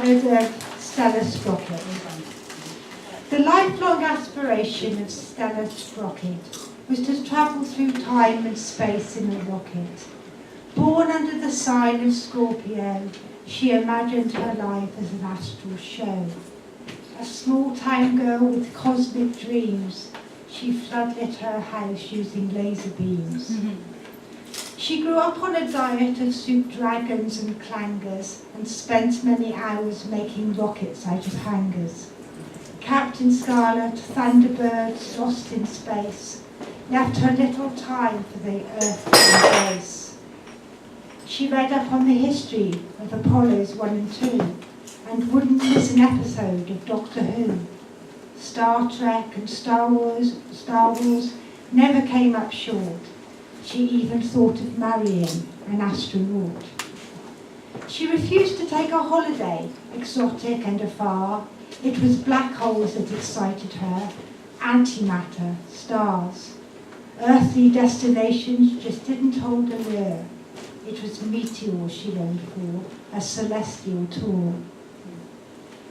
ballad of Stella Sprocket. The lifelong aspiration of Stella Sprocket was to travel through time and space in a rocket. Born under the sign of Scorpio, she imagined her life as an astral show. A small-town girl with cosmic dreams, she floodlit her house using laser beams. She grew up on a diet of soup dragons and clangers and spent many hours making rockets out of hangers. Captain Scarlet, Thunderbirds lost in space, left her little time for the Earth to embrace. She read up on the history of Apollos 1 and 2 and wouldn't miss an episode of Doctor Who. Star Trek and Star Wars never came up short. She even thought of marrying an astronaut. She refused to take a holiday, exotic and afar. It was black holes that excited her, antimatter, stars. Earthly destinations just didn't hold a lure. It was meteors she longed for, a celestial tour.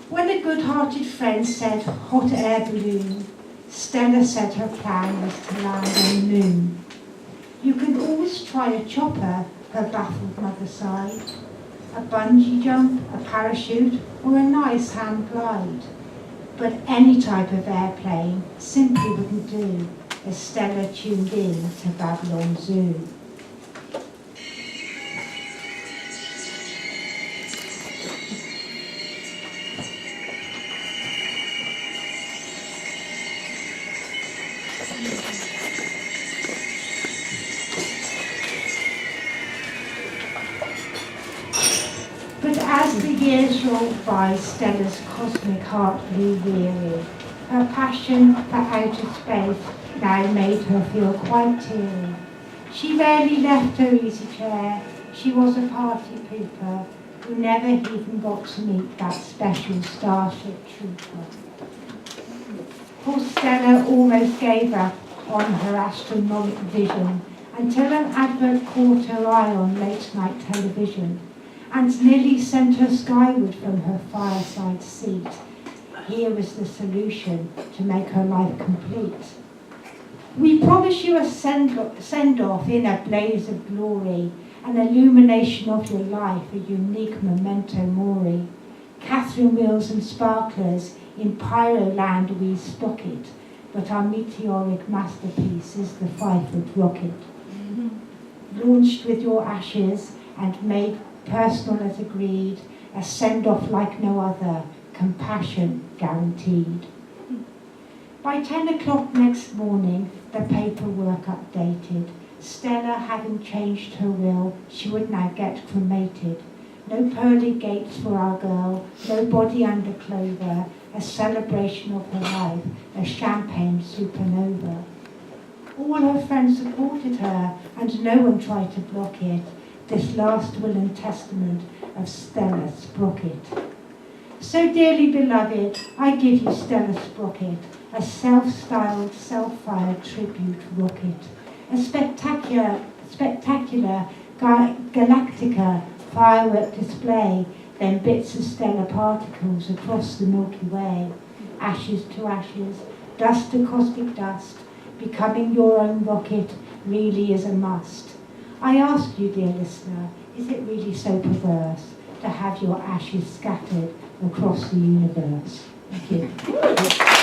When a good-hearted friend said hot air balloon, Stella said her plan was to land on the moon. You can always try a chopper, her baffled mother sighed. A bungee jump, a parachute, or a nice hand glide. But any type of airplane simply wouldn't do, as Stella tuned in to Babylon Zoo. But as the years rolled by, Stella's cosmic heart grew weary. Her passion for outer space now made her feel quite teary. She rarely left her easy chair. She was a party pooper who never even got to meet that special starship trooper. Poor Stella almost gave up on her astronomic vision until an advert caught her eye on late-night television and nearly sent her skyward from her fireside seat. Here was the solution to make her life complete. We promise you a send-off in a blaze of glory, an illumination of your life, a unique memento mori. Catherine wheels and sparklers, in Pyroland we stock it, but our meteoric masterpiece is the 5-foot rocket. Launched with your ashes and made personal as agreed, a send-off like no other, compassion guaranteed. By 10 o'clock next morning, the paperwork updated. Stella, having changed her will, she would now get cremated. No pearly gates for our girl, no body under clover, a celebration of her life, a champagne supernova. All her friends supported her, and no one tried to block it, this last will and testament of Stella Sprocket. So dearly beloved, I give you Stella Sprocket, a self-styled, self-fired tribute rocket, a spectacular Galactica firework display, then bits of stellar particles across the Milky Way, ashes to ashes, dust to cosmic dust, becoming your own rocket really is a must. I ask you, dear listener, is it really so perverse to have your ashes scattered across the universe? Thank you.